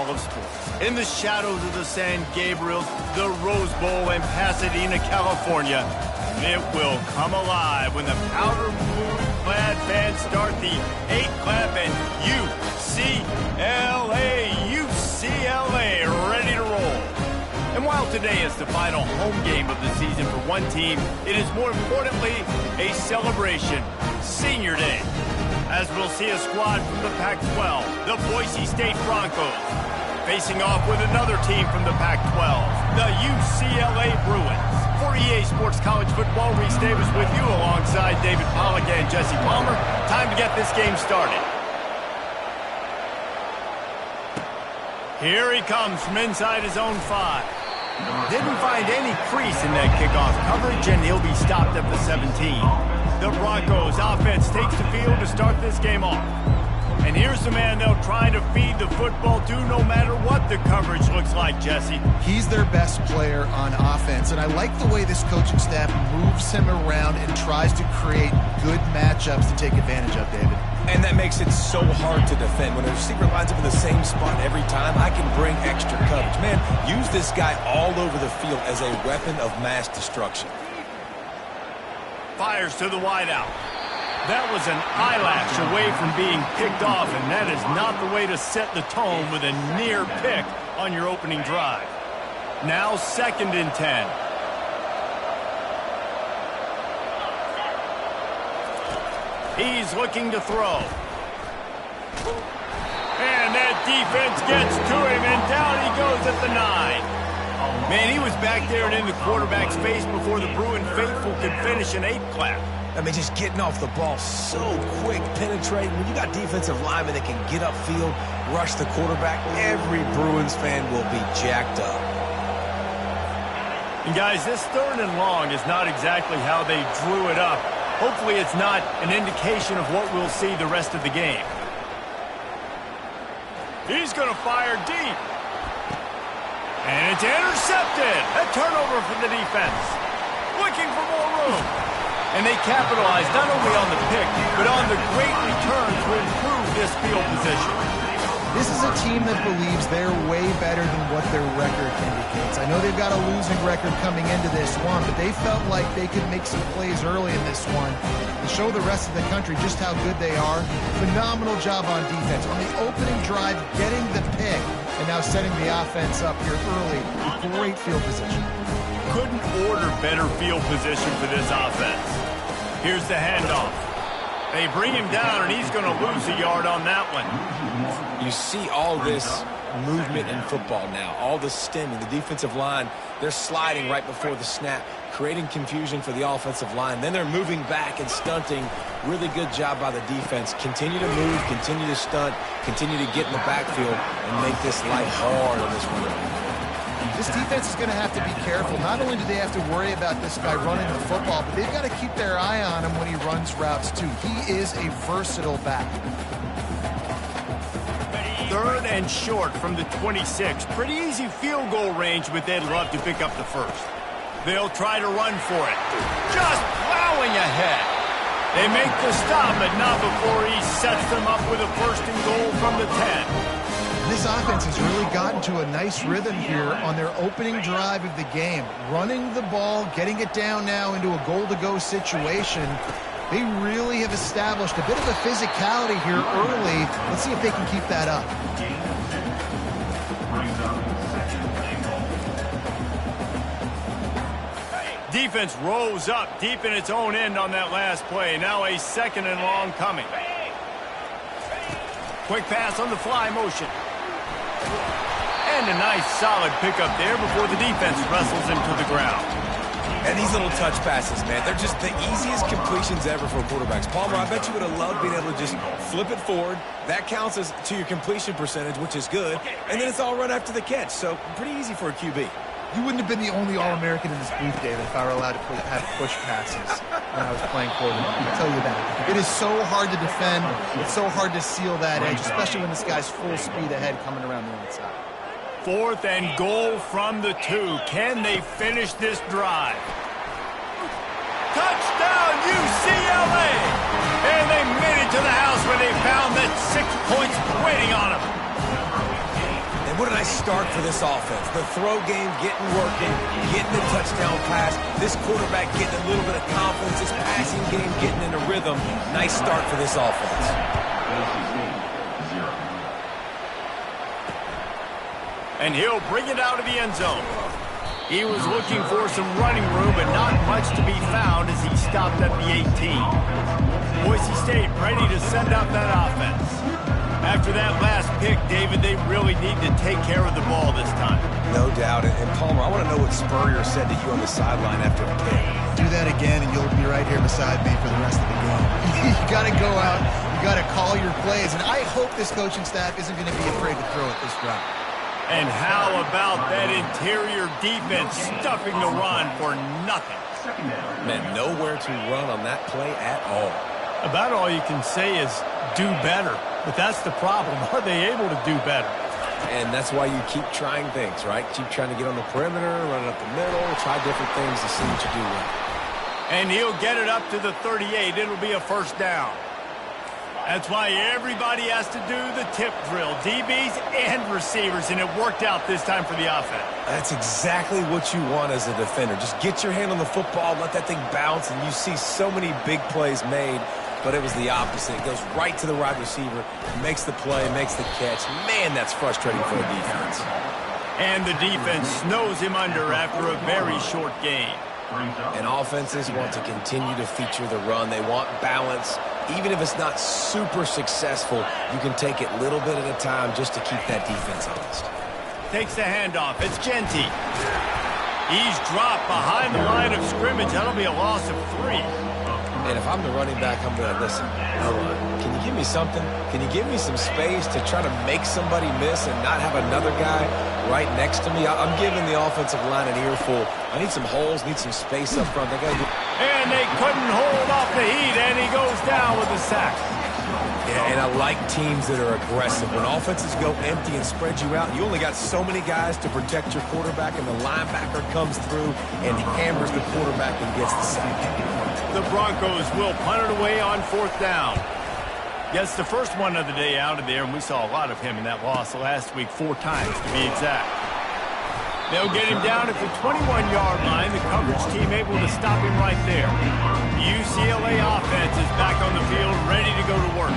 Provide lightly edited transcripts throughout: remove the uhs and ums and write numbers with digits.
all of sports. In the shadows of the San Gabriel, the Rose Bowl in Pasadena, California, it will come alive when the powder blue-clad fans start the 8-clap and UCLA ready to roll. And while today is the final home game of the season for one team, it is more importantly a celebration, Senior Day, as we'll see a squad from the Pac-12, the Boise State Broncos, facing off with another team from the Pac-12, the UCLA Bruins. For EA Sports College Football, Reese Davis with you alongside David Pollack and Jesse Palmer. Time to get this game started. Here he comes from inside his own 5. Didn't find any crease in that kickoff coverage, and he'll be stopped at the 17. The Broncos offense takes the field to start this game off. And here's the man they'll try to feed the football to no matter what the coverage looks like, Jesse. He's their best player on offense, and I like the way this coaching staff moves him around and tries to create good matchups to take advantage of, David. And that makes it so hard to defend. When a receiver lines up in the same spot every time, I can bring extra coverage. Man, use this guy all over the field as a weapon of mass destruction. Fires to the wideout. That was an eyelash away from being picked off, and that is not the way to set the tone with a near pick on your opening drive. Now 2nd and 10. He's looking to throw. And that defense gets to him, and down he goes at the 9. Man, he was back there and in the quarterback's face before the Bruin faithful could finish an 8-clap. I mean, just getting off the ball so quick, penetrating. When you got defensive linemen that can get upfield, rush the quarterback, every Bruins fan will be jacked up. And guys, this 3rd and long is not exactly how they drew it up. Hopefully it's not an indication of what we'll see the rest of the game. He's going to fire deep. And it's intercepted. A turnover for the defense. Looking for more room. And they capitalized not only on the pick, but on the great return to improve this field position. This is a team that believes they're way better than what their record indicates. I know they've got a losing record coming into this one, but they felt like they could make some plays early in this one to show the rest of the country just how good they are. Phenomenal job on defense. On the opening drive, getting the pick, and now setting the offense up here early with great field position. Couldn't order better field position for this offense. Here's the handoff. They bring him down, and he's going to lose a yard on that one. You see all this movement in football now, all the stemming, the defensive line, they're sliding right before the snap, creating confusion for the offensive line. Then they're moving back and stunting. Really good job by the defense. Continue to move, continue to stunt, continue to get in the backfield, and make this life hard on this running. This defense is going to have to be careful. Not only do they have to worry about this guy running the football, but they've got to keep their eye on him when he runs routes too. He is a versatile back. 3rd and short from the 26. Pretty easy field goal range, but they'd love to pick up the 1st. They'll try to run for it. Just plowing ahead. They make the stop, but not before he sets them up with a 1st and goal from the 10. This offense has really gotten to a nice rhythm here on their opening drive of the game. Running the ball, getting it down now into a goal-to-go situation. They really have established a bit of a physicality here early. Let's see if they can keep that up. Defense rose up deep in its own end on that last play. Now a 2nd and long coming. Quick pass on the fly motion. And a nice solid pickup there before the defense wrestles him to the ground. And these little touch passes, man, they're just the easiest completions ever for quarterbacks. Palmer, I bet you would have loved being able to just flip it forward. That counts as to your completion percentage, which is good. And then it's all run after the catch, so pretty easy for a QB. You wouldn't have been the only All-American in this booth, David, if I were allowed to have push passes when I was playing quarterback. I'll tell you that. It is so hard to defend. It's so hard to seal that edge, especially when this guy's full speed ahead coming around the outside. 4th and goal from the 2. Can they finish this drive? Touchdown, UCLA! And they made it to the house where they found that 6 points waiting on them. And what a nice start for this offense. The throw game getting working, getting the touchdown pass. This quarterback getting a little bit of confidence. This passing game getting in a rhythm. Nice start for this offense. And he'll bring it out of the end zone. He was looking for some running room, but not much to be found as he stopped at the 18. Boise State ready to send out that offense. After that last pick, David, they really need to take care of the ball this time. No doubt. And Palmer, I want to know what Spurrier said to you on the sideline after a pick. Do that again, and you'll be right here beside me for the rest of the game. You got to go out. You got to call your plays. And I hope this coaching staff isn't going to be afraid to throw it this route. And how about that interior defense stuffing the run for nothing? Man, nowhere to run on that play at all. About all you can say is do better. But that's the problem. Are they able to do better? And that's why you keep trying things, right? Keep trying to get on the perimeter, run it up the middle, try different things to see what you do well. And he'll get it up to the 38. It'll be a first down. That's why everybody has to do the tip drill, DBs and receivers, and it worked out this time for the offense. That's exactly what you want as a defender. Just get your hand on the football, let that thing bounce, and you see so many big plays made, but it was the opposite. It goes right to the wide receiver, makes the play, makes the catch. Man, that's frustrating for a defense. And the defense snows him under after a very short game. And offenses want to continue to feature the run. They want balance. Even if it's not super successful, you can take it little bit at a time just to keep that defense honest. Takes the handoff. It's Genty. He's dropped behind the line of scrimmage. That'll be a loss of 3. And if I'm the running back, I'm going to listen. Can you give me something? Can you give me some space to try to make somebody miss and not have another guy right next to me? I'm giving the offensive line an earful. I need some holes, need some space up front. And they couldn't hold off the heat, and he goes down with a sack. Yeah, and I like teams that are aggressive. When offenses go empty and spread you out, you only got so many guys to protect your quarterback, and the linebacker comes through and hammers the quarterback and gets the sack. The Broncos will punt it away on 4th down. Gets the first one of the day out of there, and we saw a lot of him in that loss last week, 4 times to be exact. They'll get him down at the 21-yard line. The coverage team able to stop him right there. The UCLA offense is back on the field, ready to go to work.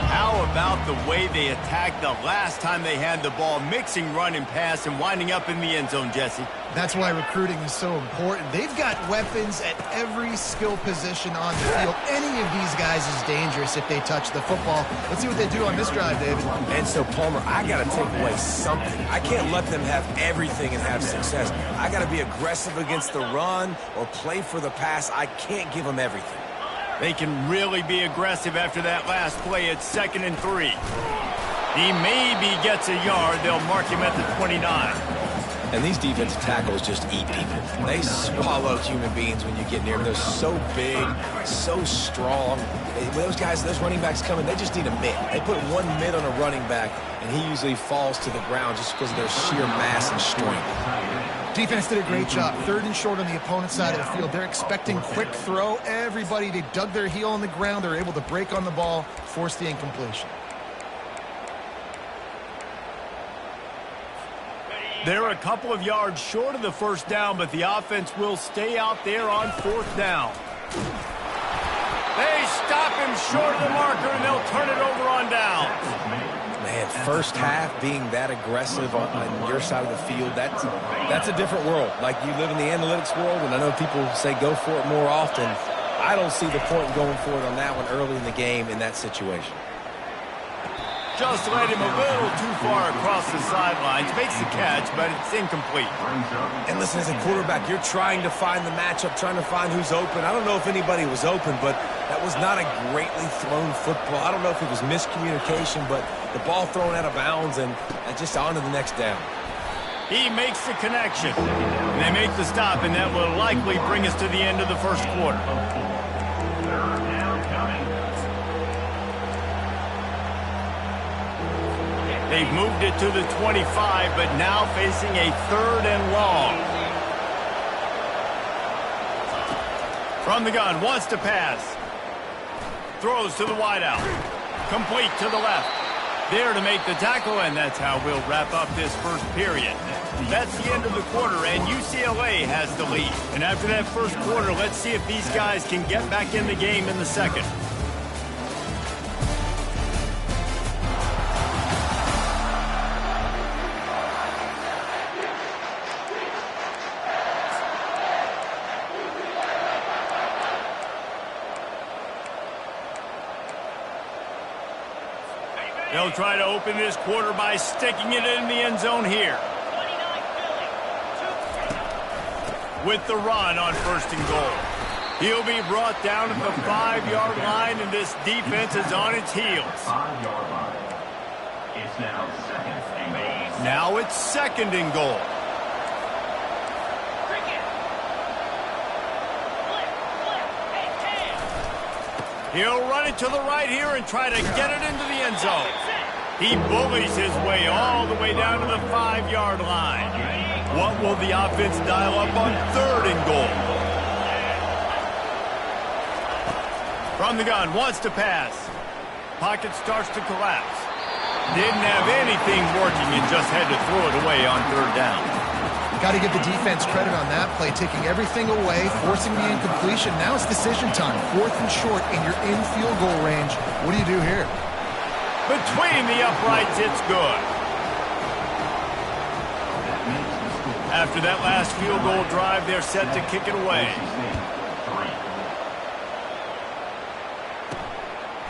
How about the way they attacked the last time they had the ball, mixing run and pass and winding up in the end zone, Jesse? That's why recruiting is so important. They've got weapons at every skill position on the field. Any of these guys is dangerous if they touch the football. Let's see what they do on this drive, David. And so, Palmer, I got to take away something. I can't let them have everything and have success. I got to be aggressive against the run or play for the pass. I can't give them everything. They can really be aggressive after that last play at 2nd and 3. He maybe gets a yard. They'll mark him at the 29. And these defensive tackles just eat people. They swallow human beings when you get near them. They're so big, so strong. When those guys, those running backs come in, they just need a mid. They put one mid on a running back, and he usually falls to the ground just because of their sheer mass and strength. Defense did a great job. 3rd and short on the opponent's side of the field. They're expecting quick throw. Everybody, they dug their heel on the ground. They're able to break on the ball, force the incompletion. They're a couple of yards short of the first down, but the offense will stay out there on 4th down. They stop him short of the marker, and they'll turn it over on down. Man, first half being that aggressive on your side of the field, that's a different world. Like, you live in the analytics world, and I know people say go for it more often. I don't see the point in going for it on that one early in the game in that situation. Just led him a little too far across the sidelines. Makes the catch, but it's incomplete. And listen, as a quarterback, you're trying to find the matchup, trying to find who's open. I don't know if anybody was open, but that was not a greatly thrown football. I don't know if it was miscommunication, but the ball thrown out of bounds and just on to the next down. He makes the connection. And they make the stop, and that will likely bring us to the end of the first quarter. They've moved it to the 25, but now facing a 3rd and long. From the gun, wants to pass. Throws to the wideout. Complete to the left. there to make the tackle, and that's how we'll wrap up this first period. That's the end of the quarter, and UCLA has the lead. And after that first quarter, let's see if these guys can get back in the game in the second. They'll try to open this quarter by sticking it in the end zone here. With the run on 1st and goal. He'll be brought down at the 5-yard line, and this defense is on its heels. 5-yard line. It's now 2nd and goal. Now it's 2nd and goal. He'll run it to the right here and try to get it into the end zone. He bullies his way all the way down to the 5-yard line. What will the offense dial up on 3rd and goal? From the gun, wants to pass. Pocket starts to collapse. Didn't have anything working and just had to throw it away on 3rd down. Got to give the defense credit on that play, taking everything away, forcing the incompletion. Now it's decision time. 4th and short, and you're in field goal range. What do you do here? Between the uprights, it's good. After that last field goal drive, they're set to kick it away.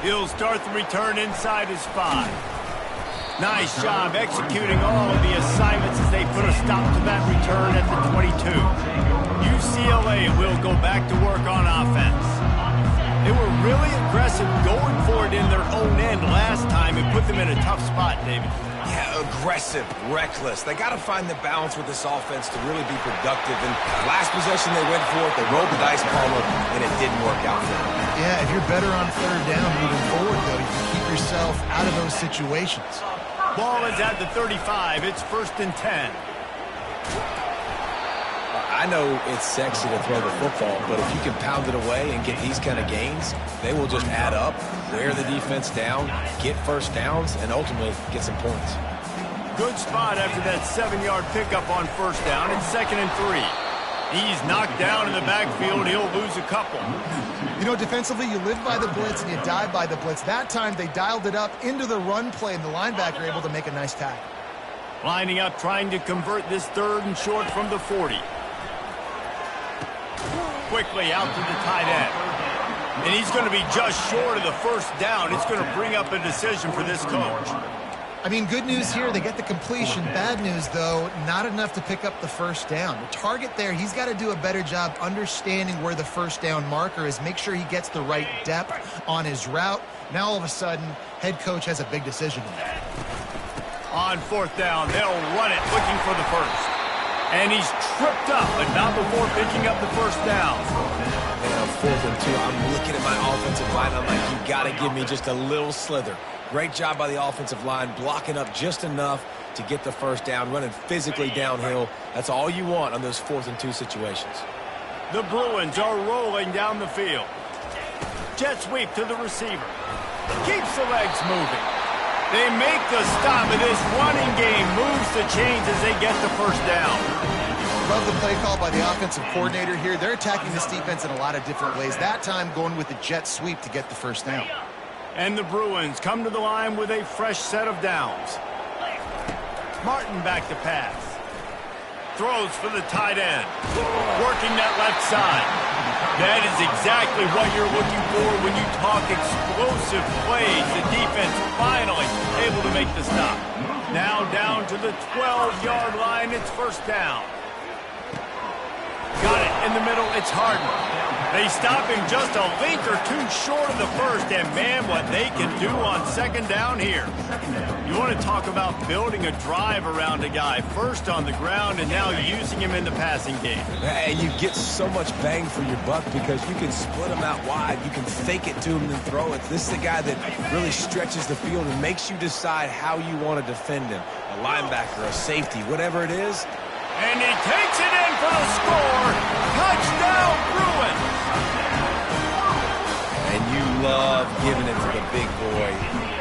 He'll start the return inside his 5. Nice job executing all of the assignments as they put a stop to that return at the 22. UCLA will go back to work on offense. They were really aggressive going for it in their own end last time and put them in a tough spot, David. Yeah, aggressive, reckless. They got to find the balance with this offense to really be productive. And last possession they went for it, they rolled the dice, Palmer, and it didn't work out for them. Yeah, if you're better on 3rd down moving forward, though, you can keep yourself out of those situations. Ball is at the 35. It's 1st and 10. I know it's sexy to throw the football, but if you can pound it away and get these kind of gains, they will just add up, wear the defense down, get 1st downs, and ultimately get some points. Good spot after that 7-yard pickup on 1st down. It's 2nd and 3. He's knocked down in the backfield. He'll lose a couple. You know, defensively, you live by the blitz and you die by the blitz. That time, they dialed it up into the run play, and the linebacker able to make a nice tackle. Lining up, trying to convert this 3rd and short from the 40. Quickly out to the tight end. And he's going to be just short of the 1st down. It's going to bring up a decision for this coach. I mean, good news here, they get the completion. Bad news, though, not enough to pick up the 1st down. The target there, he's got to do a better job understanding where the 1st down marker is, make sure he gets the right depth on his route. Now, all of a sudden, head coach has a big decision to make. On 4th down, they'll run it, looking for the 1st. And he's tripped up, but not before picking up the 1st down. And on 4th and 2, I'm looking at my offensive line. I'm like, you got to give me just a little slither. Great job by the offensive line, blocking up just enough to get the 1st down, running physically downhill. That's all you want on those 4th and 2 situations. The Bruins are rolling down the field. Jet sweep to the receiver. Keeps the legs moving. They make the stop, and this running game moves the chains as they get the 1st down. Love the play call by the offensive coordinator here. They're attacking this defense in a lot of different ways. That time going with the jet sweep to get the 1st down. And the Bruins come to the line with a fresh set of downs. Martin back to pass. Throws for the tight end. Working that left side. That is exactly what you're looking for when you talk explosive plays. The defense finally able to make the stop. Now down to the 12-yard line. It's 1st down. Got it in the middle. It's Harden. They stop him just a link or two short of the 1st, and man, what they can do on 2nd down here. You want to talk about building a drive around a guy, 1st on the ground and now using him in the passing game. And you get so much bang for your buck because you can split him out wide. You can fake it to him and throw it. This is the guy that really stretches the field and makes you decide how you want to defend him. A linebacker, a safety, whatever it is. And he takes it in for the score. Touchdown, Bruins. And you love giving it to the big boy.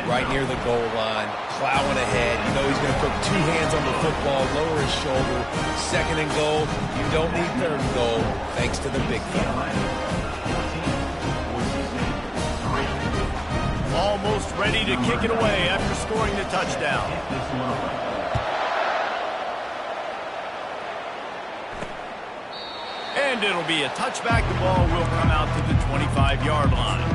right near the goal line, plowing ahead. You know he's going to put two hands on the football, lower his shoulder. Second and goal. You don't need third and goal, thanks to the big fella. Almost ready to kick it away after scoring the touchdown. And it'll be a touchback. The ball will come out to the 25-yard line.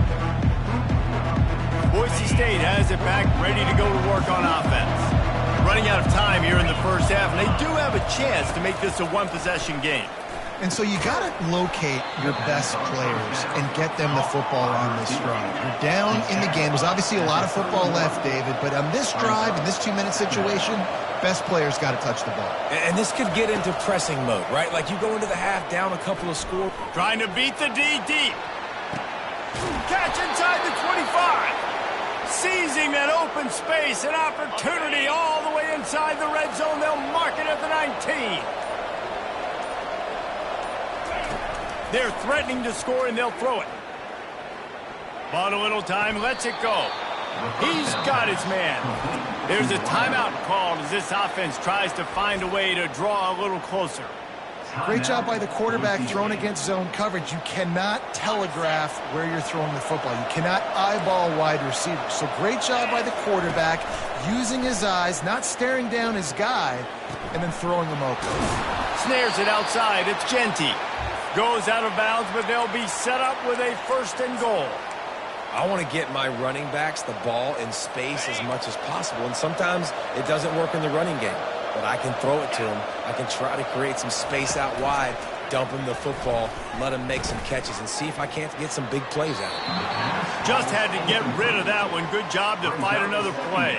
Boise State has it back, ready to go to work on offense. Running out of time here in the first half, and they do have a chance to make this a one-possession game. And so you got to locate your best players and get them the football on this drive. You're down in the game. There's obviously a lot of football left, David, but on this drive, in this 2-minute situation, best players got to touch the ball. And this could get into pressing mode, right? Like you go into the half down a couple of scores. Trying to beat the D deep. Catch inside the 25. Seizing that open space, an opportunity all the way inside the red zone. They'll mark it at the 19. They're threatening to score, and they'll throw it. Bought a little time, lets it go. He's got his man. There's a timeout called as this offense tries to find a way to draw a little closer. Great job by the quarterback thrown against zone coverage. You cannot telegraph where you're throwing the football. You cannot eyeball wide receivers. So great job by the quarterback using his eyes, not staring down his guy, and then throwing him open. Snares it outside. It's Genty. Goes out of bounds, but they'll be set up with a first and goal. I want to get my running backs the ball in space as much as possible, and sometimes it doesn't work in the running game, but I can throw it to them. I can try to create some space out wide, dump him the football, let him make some catches, and see if I can't get some big plays out of him. Just had to get rid of that one. Good job to fight another play.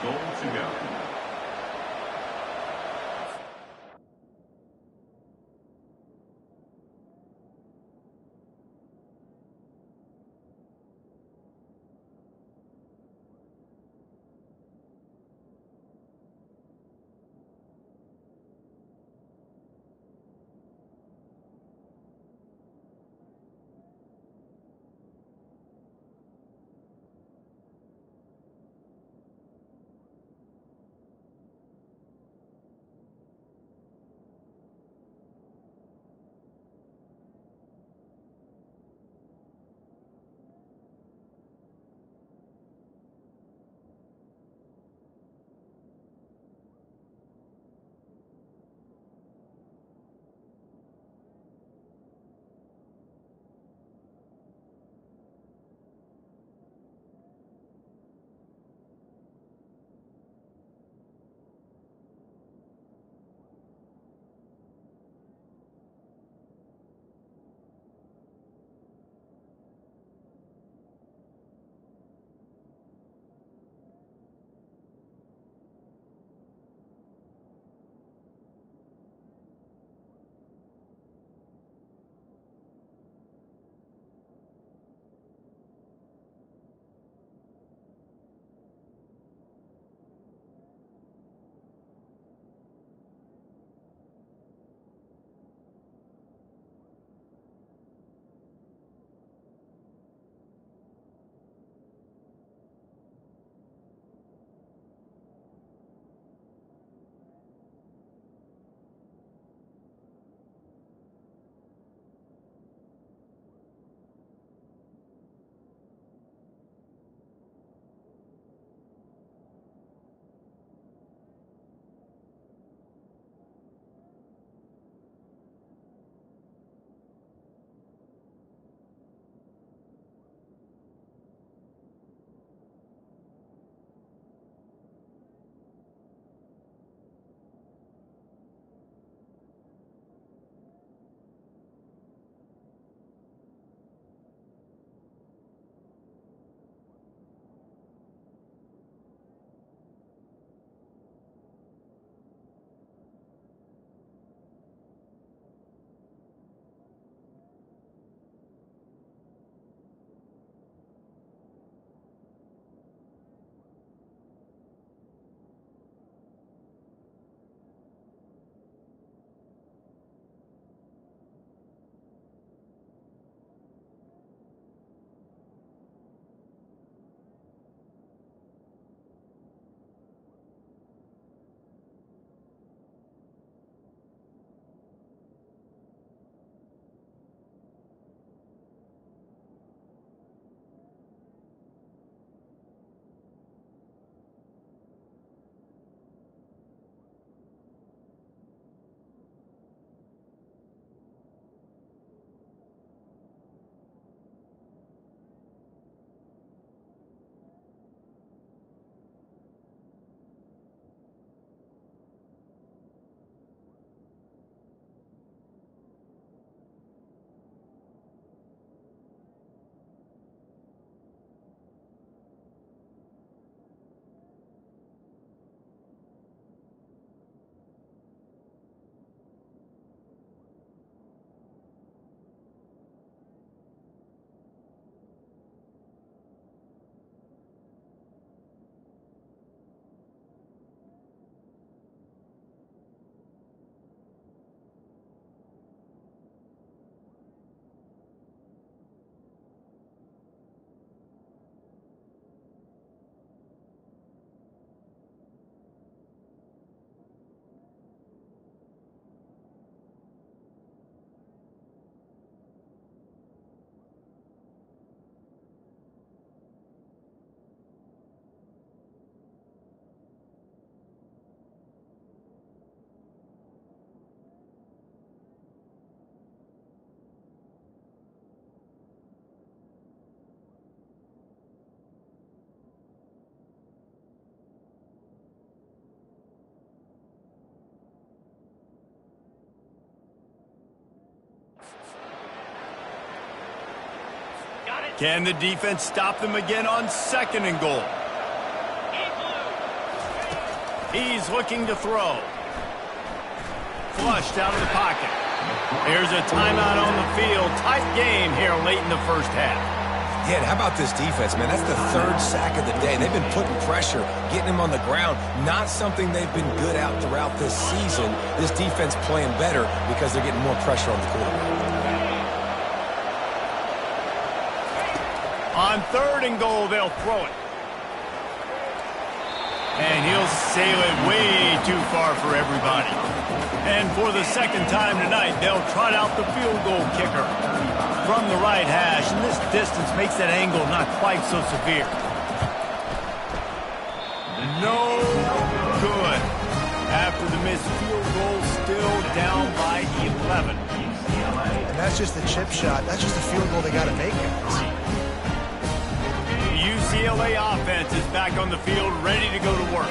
Goal to go. Can the defense stop them again on 2nd and goal? He's looking to throw. Flushed out of the pocket. Here's a timeout on the field. Tight game here late in the first half. Yeah, how about this defense, man? That's the 3rd sack of the day. They've been putting pressure, getting him on the ground. Not something they've been good at throughout this season. This defense playing better because they're getting more pressure on the quarterback. On 3rd and goal, they'll throw it. And he'll sail it way too far for everybody. And for the 2nd time tonight, they'll trot out the field goal kicker from the right hash. And this distance makes that angle not quite so severe. No good. After the missed field goal, still down by 11. And that's just a chip shot. That's just a field goal they got to make, guys. UCLA offense is back on the field, ready to go to work.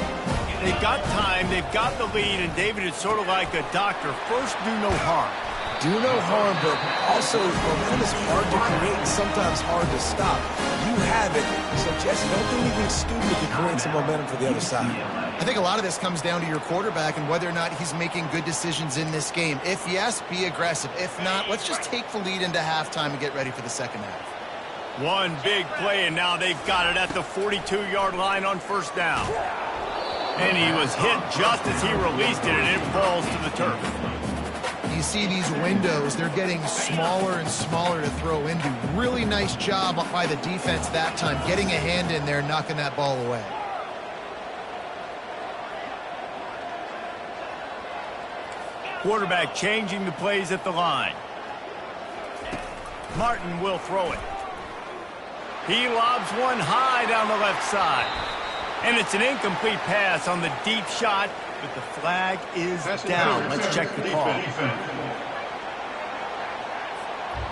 They've got time, they've got the lead, and David, is sort of like a doctor. First, do no harm. Do no harm, but also momentum is hard to create and sometimes hard to stop. You have it, so Jesse, don't do anything stupid to create some momentum for the other side. I think a lot of this comes down to your quarterback and whether or not he's making good decisions in this game. If yes, be aggressive. If not, let's just take the lead into halftime and get ready for the 2nd half. One big play, and now they've got it at the 42-yard line on 1st down. And he was hit just as he released it, and it falls to the turf. You see these windows, they're getting smaller and smaller to throw into. Really nice job by the defense that time, getting a hand in there, knocking that ball away. Quarterback changing the plays at the line. Martin will throw it. He lobs one high down the left side. And it's an incomplete pass on the deep shot, but the flag is down. Let's check the call.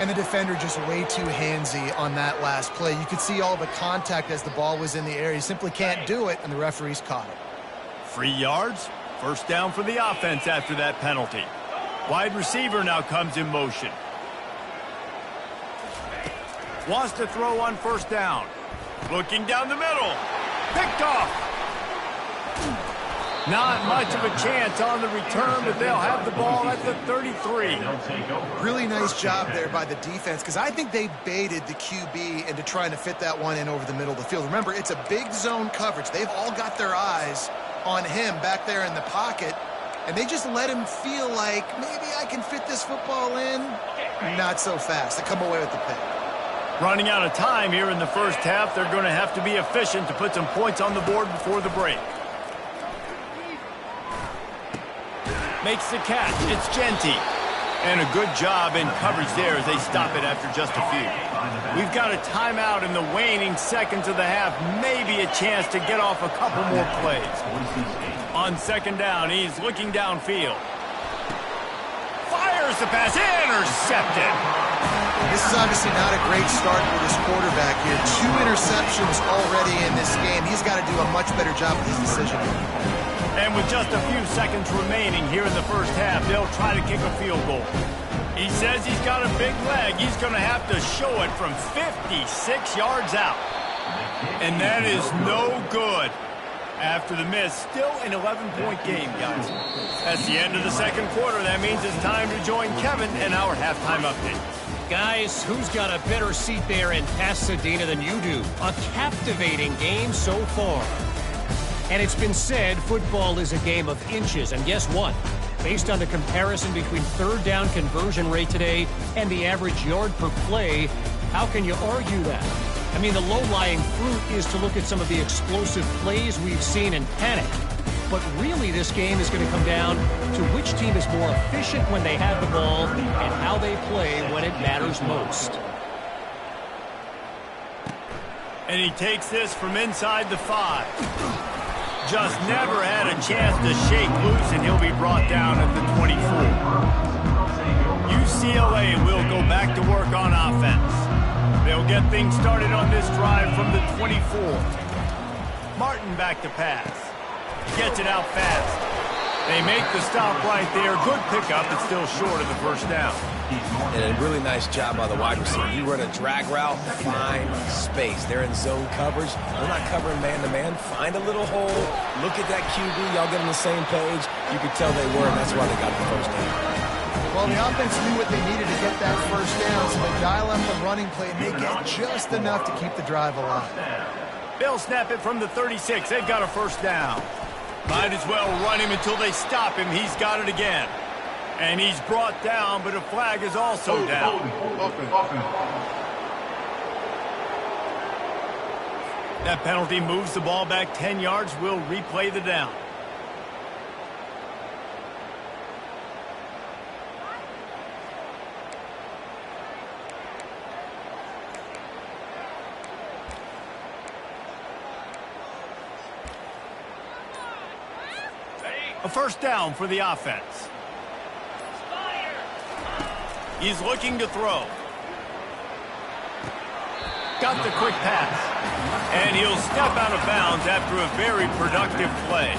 And the defender just way too handsy on that last play. You could see all the contact as the ball was in the air. He simply can't do it, and the referees caught it. 3 yards, 1st down for the offense after that penalty. Wide receiver now comes in motion. Wants to throw on 1st down. Looking down the middle. Picked off. Not much of a chance on the return, but they'll have the ball at the 33. Really nice job there by the defense, because I think they baited the QB into trying to fit that one in over the middle of the field. Remember, it's a big zone coverage. They've all got their eyes on him back there in the pocket, and they just let him feel like, maybe I can fit this football in. Not so fast. They come away with the pick. Running out of time here in the 1st half. They're going to have to be efficient to put some points on the board before the break. Makes the catch. It's Genty. And a good job in coverage there as they stop it after just a few. We've got a timeout in the waning seconds of the half. Maybe a chance to get off a couple more plays. On 2nd down, he's looking downfield. Fires the pass. Intercepted. This is obviously not a great start for this quarterback here. 2 interceptions already in this game. He's got to do a much better job with his decision. And with just a few seconds remaining here in the 1st half, they'll try to kick a field goal. He says he's got a big leg. He's going to have to show it from 56 yards out. And that is no good. After the miss, still an 11-point game, guys. That's the end of the 2nd quarter. That means it's time to join Kevin in our halftime update. Guys, who's got a better seat there in Pasadena than you do? A captivating game so far. And it's been said football is a game of inches. And guess what? Based on the comparison between 3rd down conversion rate today and the average yard per play, how can you argue that? I mean, the low-lying fruit is to look at some of the explosive plays we've seen and panic. But really, this game is going to come down to which team is more efficient when they have the ball and how they play when it matters most. And he takes this from inside the 5. Just never had a chance to shake loose, and he'll be brought down at the 24. UCLA will go back to work on offense. They'll get things started on this drive from the 24. Martin back to pass. Gets it out fast. They make the stop right there. Good pickup, but still short of the first down. And a really nice job by the wide receiver. You run a drag route, find space. They're in zone coverage. They're not covering man-to-man. Find a little hole. Look at that QB. Y'all get on the same page. You could tell they were, and that's why they got the first down. Well, the offense knew what they needed to get that first down, so they dial up the running play, and they get just enough to keep the drive alive. They'll snap it from the 36. They've got a first down. Might as well run him until they stop him. He's got it again. And he's brought down, but a flag is also down. That penalty moves the ball back 10 yards. We'll replay the down. A first down for the offense. He's looking to throw. Got the quick pass. And he'll step out of bounds after a very productive play.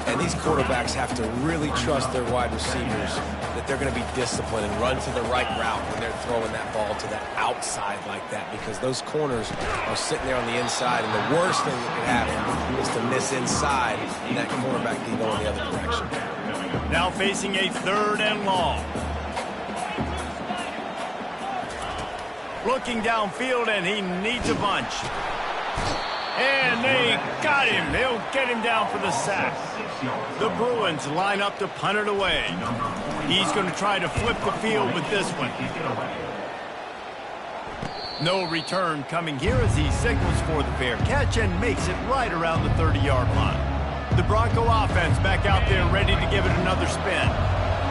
And these quarterbacks have to really trust their wide receivers that they're going to be disciplined and run to the right route when they're throwing that ball to the outside like that, because those corners are sitting there on the inside, and the worst thing that could happen is to miss inside, and that cornerback can go in the other direction. Now facing a 3rd and long. Looking downfield, and he needs a bunch. And they got him. They'll get him down for the sack. The Bruins line up to punt it away. He's going to try to flip the field with this one. No return coming here as he signals for the fair catch and makes it right around the 30-yard line. The Bronco offense back out there ready to give it another spin.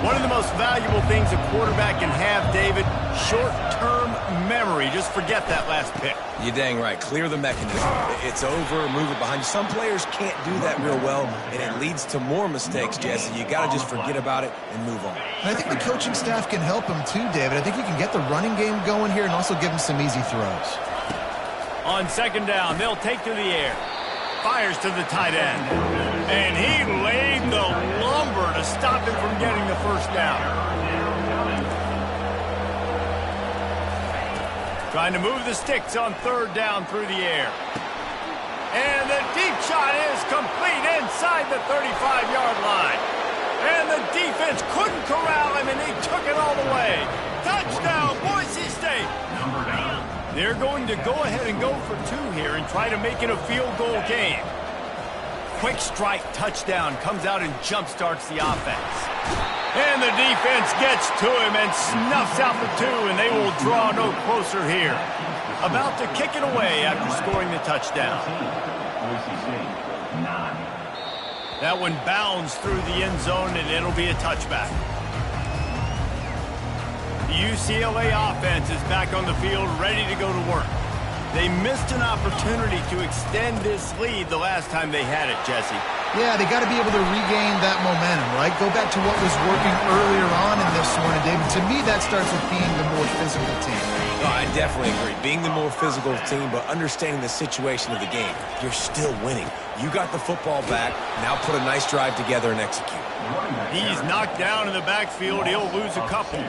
One of the most valuable things a quarterback can have, David, short-term memory. Just forget that last pick. You're dang right. Clear the mechanism. It's over, move it behind you. Some players can't do that real well, and it leads to more mistakes, Jesse. You got to just forget about it and move on. And I think the coaching staff can help him too, David. I think you can get the running game going here and also give him some easy throws. On 2nd down, they'll take to the air. Fires to the tight end. And he laid the lumber to stop him from getting the first down. Trying to move the sticks on 3rd down through the air. And the deep shot is complete inside the 35-yard line. And the defense couldn't corral him, and he took it all the way. Touchdown, Boise State. They're going to go ahead and go for 2 here and try to make it a field goal game. Quick strike touchdown comes out and jump-starts the offense. And the defense gets to him and snuffs out the 2, and they will draw no closer here. About to kick it away after scoring the touchdown. That one bounds through the end zone, and it'll be a touchback. The UCLA offense is back on the field, ready to go to work. They missed an opportunity to extend this lead the last time they had it, Jesse. Yeah, they got to be able to regain that momentum, right? Go back to what was working earlier on in this one. And, David, to me, that starts with being the more physical team. No, I definitely agree. Being the more physical team, but understanding the situation of the game. You're still winning. You got the football back. Now put a nice drive together and execute. He's knocked down in the backfield. He'll lose a couple.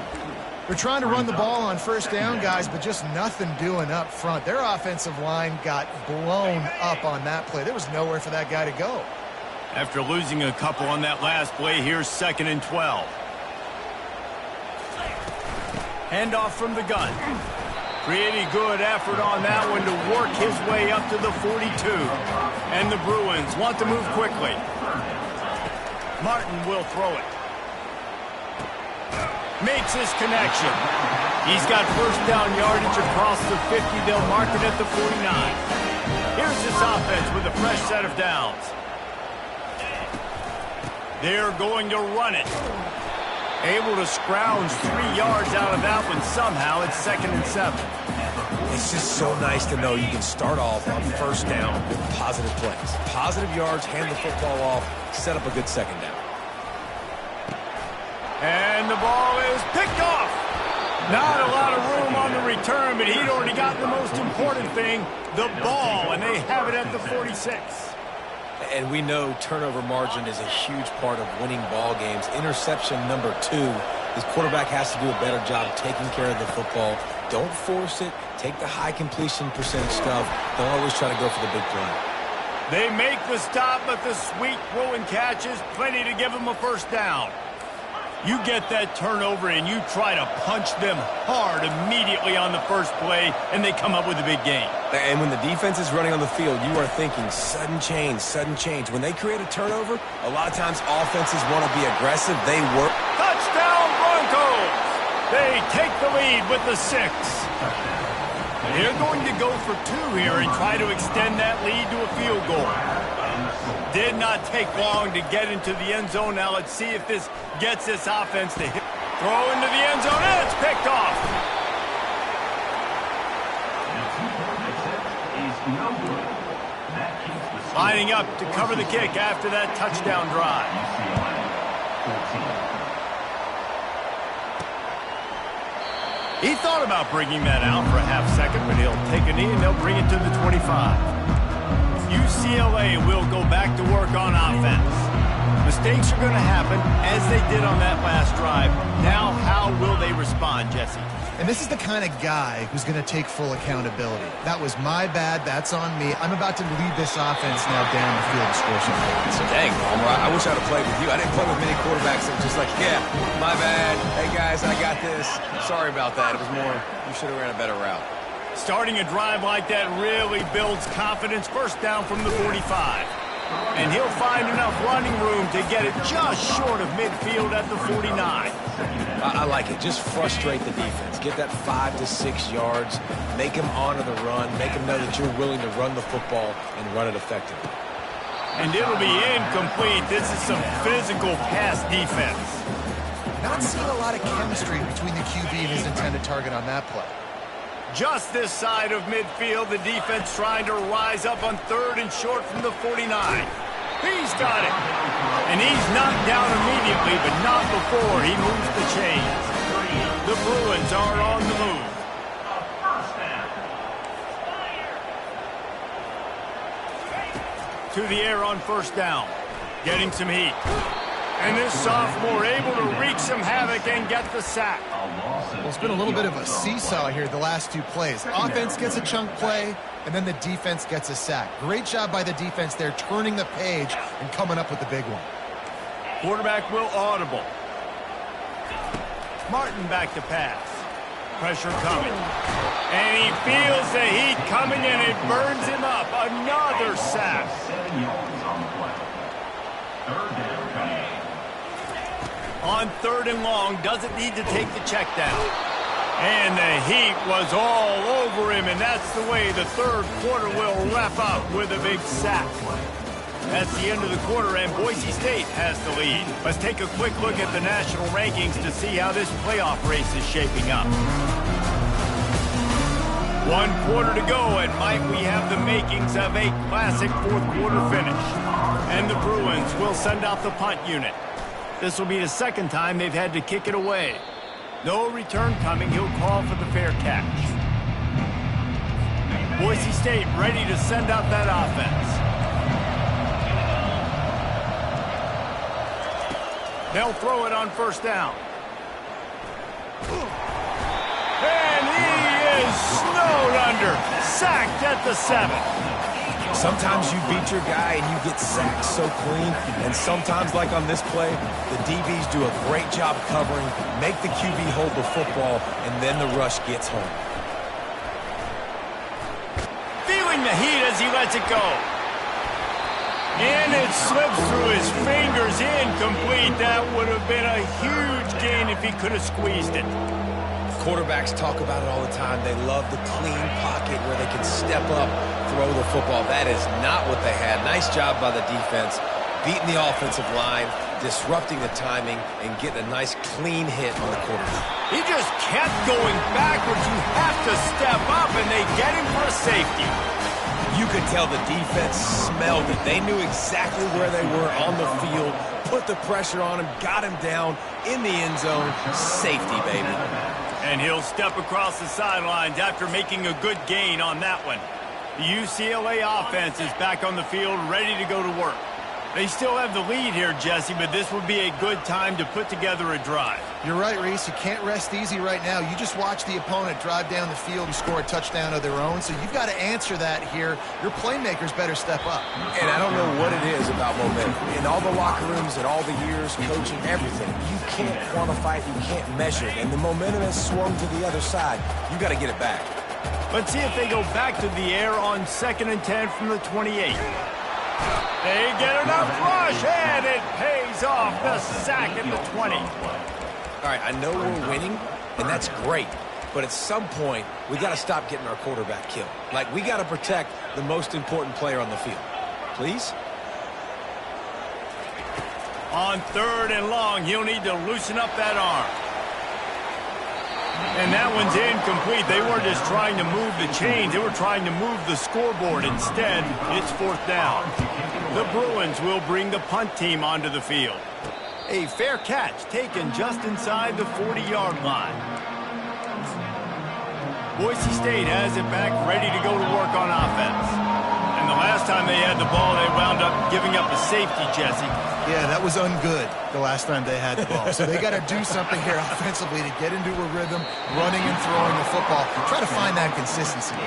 They're trying to run the ball on 1st down, guys, but just nothing doing up front. Their offensive line got blown up on that play. There was nowhere for that guy to go. After losing a couple on that last play, here's 2nd and 12. Handoff from the gun. Pretty good effort on that one to work his way up to the 42. And the Bruins want to move quickly. Martin will throw it. Makes his connection. He's got first down yardage across the 50. They'll mark it at the 49. Here's this offense with a fresh set of downs. They're going to run it. Able to scrounge 3 yards out of that one somehow. It's 2nd and 7. It's just so nice to know you can start off on 1st down with positive plays. Positive yards, hand the football off, set up a good 2nd down. And the ball is picked off. Not a lot of room on the return, but he'd already got the most important thing, the ball, and they have it at the 46. And we know turnover margin is a huge part of winning ball games. Interception number 2. This quarterback has to do a better job taking care of the football. Don't force it. Take the high completion percentage stuff. Don't always try to go for the big play. They make the stop, but the sweet throw and catch is plenty to give them a first down. You get that turnover and you try to punch them hard immediately on the first play, and they come up with a big gain. And when the defense is running on the field, you are thinking sudden change, sudden change. When they create a turnover, a lot of times offenses want to be aggressive. They work. Touchdown Broncos! They take the lead with the 6. They're going to go for 2 here and try to extend that lead to a field goal. Did not take long to get into the end zone. Now let's see if this gets this offense to hit. Throw into the end zone, and it's picked off. Lining up to cover the kick after that touchdown drive. He thought about bringing that out for a half second, but he'll take a knee and they'll bring it to the 25. UCLA will go back to work on offense. Mistakes are going to happen, as they did on that last drive. Now, how will they respond, Jesse? And this is the kind of guy who's going to take full accountability. That was my bad. That's on me. I'm about to lead this offense now down the field to score some points. Dang, Palmer, I wish I'd have played with you. I didn't play with many quarterbacks that were just like, yeah, my bad. Hey, guys, I got this. Sorry about that. It was more, you should have ran a better route. Starting a drive like that really builds confidence. First down from the 45. And he'll find enough running room to get it just short of midfield at the 49. I like it. Just frustrate the defense. Get that 5 to 6 yards. Make them honor the run. Make them know that you're willing to run the football and run it effectively. And it'll be incomplete. This is some physical pass defense. Not seeing a lot of chemistry between the QB and his intended target on that play. Just this side of midfield, the defense trying to rise up on 3rd and short from the 49. He's got it. And he's knocked down immediately, but not before he moves the chains. The Bruins are on the move. To the air on first down. Getting some heat. And this sophomore able to wreak some havoc and get the sack. Well, it's been a little bit of a seesaw here the last 2 plays. Offense gets a chunk play, and then the defense gets a sack. Great job by the defense there, turning the page and coming up with the big one. Quarterback will audible. Martin back to pass. Pressure coming. And he feels the heat coming, and it burns him up. Another sack. 7 yards on the play. 3rd down coming. On 3rd and long, doesn't need to take the check down. And the heat was all over him, and that's the way the 3rd quarter will wrap up with a big sack. That's the end of the quarter, and Boise State has the lead. Let's take a quick look at the national rankings to see how this playoff race is shaping up. 1 quarter to go, and might we have the makings of a classic 4th quarter finish. And the Bruins will send out the punt unit. This will be the 2nd time they've had to kick it away. No return coming. He'll call for the fair catch. Boise State ready to send out that offense. They'll throw it on first down. And he is snowed under. Sacked at the 7. Sometimes you beat your guy and you get sacked so clean, and sometimes, like on this play, the DBs do a great job covering, make the QB hold the football, and then the rush gets home. Feeling the heat as he lets it go. And it slips through his fingers, incomplete. That would have been a huge gain if he could have squeezed it. Quarterbacks talk about it all the time. They love the clean pocket where they can step up, throw the football. That is not what they had. Nice job by the defense, beating the offensive line, disrupting the timing, and getting a nice clean hit on the quarterback. He just kept going backwards. You have to step up, and they get him for a safety. You could tell the defense smelled it. They knew exactly where they were on the field, put the pressure on him, got him down in the end zone. Safety, baby. And he'll step across the sidelines after making a good gain on that one. The UCLA offense is back on the field, ready to go to work. They still have the lead here, Jesse, but this would be a good time to put together a drive. You're right, Reese. You can't rest easy right now. You just watch the opponent drive down the field and score a touchdown of their own, so you've got to answer that here. Your playmakers better step up. And I don't know what it is about momentum. In all the locker rooms and all the years coaching, everything, you can't quantify it, you can't measure it. And the momentum has swung to the other side. You got to get it back. Let's see if they go back to the air on 2nd and 10 from the 28. They get enough rush, and it pays off the sack at the 20. All right, I know we're winning, and that's great. But at some point, we got to stop getting our quarterback killed. Like, we got to protect the most important player on the field. Please? On 3rd and long, he'll need to loosen up that arm. And that one's incomplete. They weren't just trying to move the chains. They were trying to move the scoreboard. Instead, it's 4th down. The Bruins will bring the punt team onto the field. A fair catch taken just inside the 40-yard line. Boise State has it back, ready to go to work on offense. And the last time they had the ball, they wound up giving up a safety, Jesse. Yeah, that was ungood the last time they had the ball. So they got to do something here offensively to get into a rhythm, running and throwing the football. Try to find that consistency.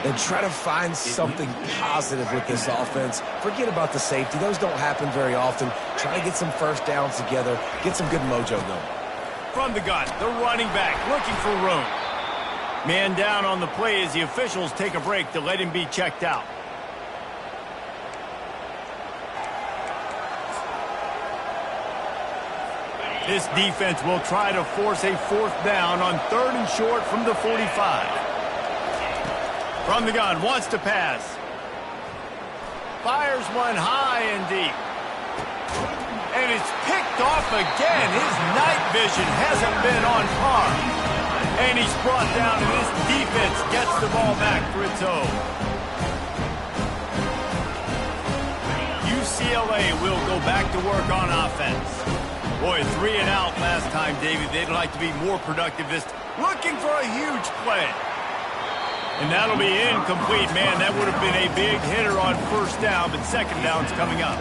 And try to find something positive with this offense. Forget about the safety. Those don't happen very often. Try to get some first downs together. Get some good mojo going. From the gun, the running back looking for room. Man down on the play as the officials take a break to let him be checked out. This defense will try to force a 4th down on 3rd and short from the 45. From the gun, wants to pass. Fires one high and deep. And it's picked off again. His night vision hasn't been on par. And he's brought down, and this defense gets the ball back for its own. UCLA will go back to work on offense. Boy, 3 and out last time, David. They'd like to be more productive this time. Looking for a huge play. And that'll be incomplete. Man, that would have been a big hitter on 1st down, but 2nd down's coming up.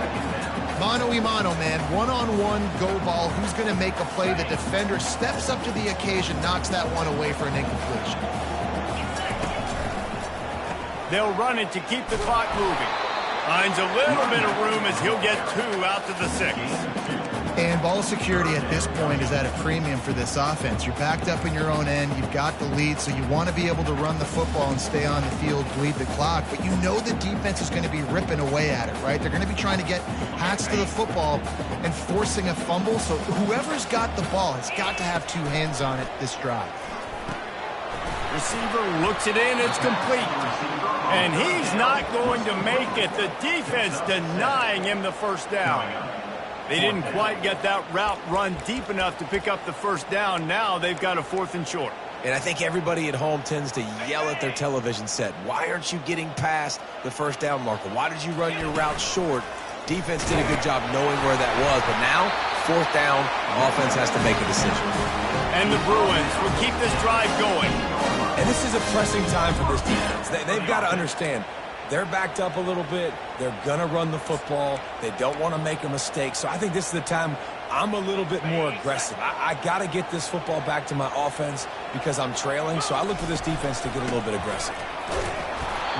Mano-a-mano, man. One-on-one go ball. Who's going to make a play? The defender steps up to the occasion, knocks that one away for an incompletion. They'll run it to keep the clock moving. Finds a little bit of room as he'll get 2 out to the 6. And ball security at this point is at a premium for this offense. You're backed up in your own end. You've got the lead, so you want to be able to run the football and stay on the field, bleed the clock. But you know the defense is going to be ripping away at it, right? They're going to be trying to get hats to the football and forcing a fumble. So whoever's got the ball has got to have 2 hands on it this drive. Receiver looks it in. It's complete. And he's not going to make it. The defense denying him the 1st down. They didn't quite get that route run deep enough to pick up the 1st down. Now they've got a 4th and short. And I think everybody at home tends to yell at their television set. Why aren't you getting past the 1st down marker? Why did you run your route short? Defense did a good job knowing where that was. But now, 4th down, offense has to make a decision. And the Bruins will keep this drive going. And this is a pressing time for this defense. They've got to understand. They're backed up a little bit. They're going to run the football. They don't want to make a mistake. So I think this is the time I'm a little bit more aggressive. I got to get this football back to my offense because I'm trailing. So I look for this defense to get a little bit aggressive.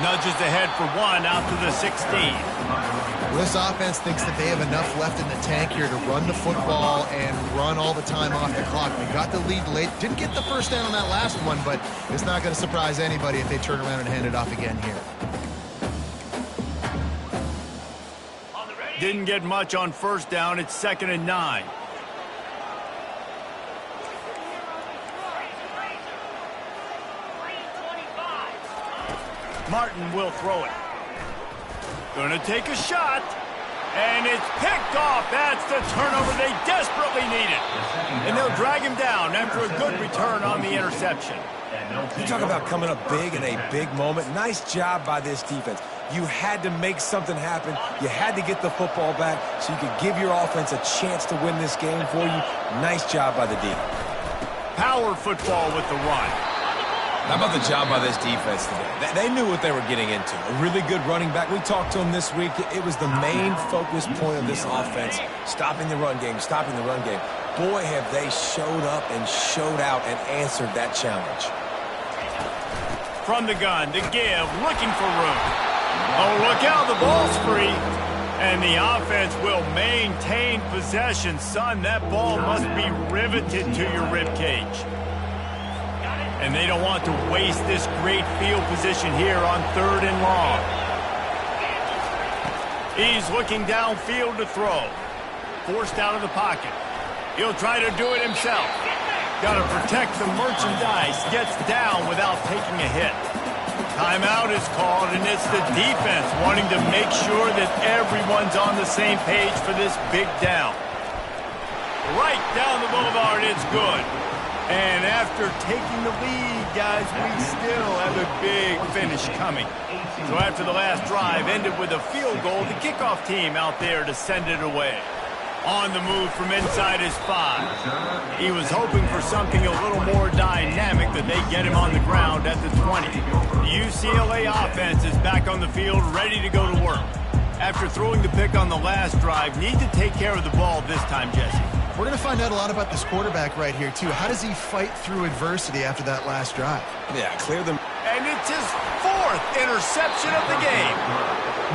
Nudges ahead for 1 out to the 16. This offense thinks that they have enough left in the tank here to run the football and run all the time off the clock. They got the lead late. Didn't get the 1st down on that last one, but it's not going to surprise anybody if they turn around and hand it off again here. Didn't get much on 1st down. It's 2nd and 9. Martin will throw it. Gonna take a shot. And it's picked off. That's the turnover they desperately needed. And they'll drag him down after a good return on the interception. You talk about coming up big in a big moment. Nice job by this defense. You had to make something happen. You had to get the football back so you could give your offense a chance to win this game for you. Nice job by the D. Power football with the run. How about the job by this defense today? They knew what they were getting into. A really good running back. We talked to him this week. It was the main focus point of this offense, stopping the run game, stopping the run game. Boy, have they showed up and showed out and answered that challenge. From the gun to give, looking for room. Oh, look out, the ball's free. And the offense will maintain possession. Son, that ball must be riveted to your ribcage. And they don't want to waste this great field position here on 3rd and long. He's looking downfield to throw. Forced out of the pocket. He'll try to do it himself. Got to protect the merchandise. Gets down without taking a hit. Timeout is called, and it's the defense wanting to make sure that everyone's on the same page for this big down. Right down the boulevard, it's good. And after taking the lead, guys, we still have a big finish coming. So after the last drive ended with a field goal, the kickoff team out there to send it away. On the move from inside his 5. He was hoping for something a little more dynamic that they get him on the ground at the 20. The UCLA offense is back on the field, ready to go to work. After throwing the pick on the last drive, need to take care of the ball this time, Jesse. We're going to find out a lot about this quarterback right here, too. How does he fight through adversity after that last drive? Yeah, clear them. And it's his 4th interception of the game.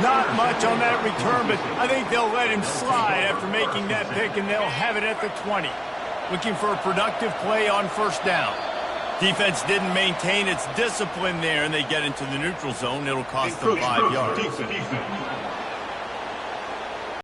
Not much on that return, but I think they'll let him slide after making that pick, and they'll have it at the 20. Looking for a productive play on 1st down. Defense didn't maintain its discipline there, and they get into the neutral zone. It'll cost them 5 yards.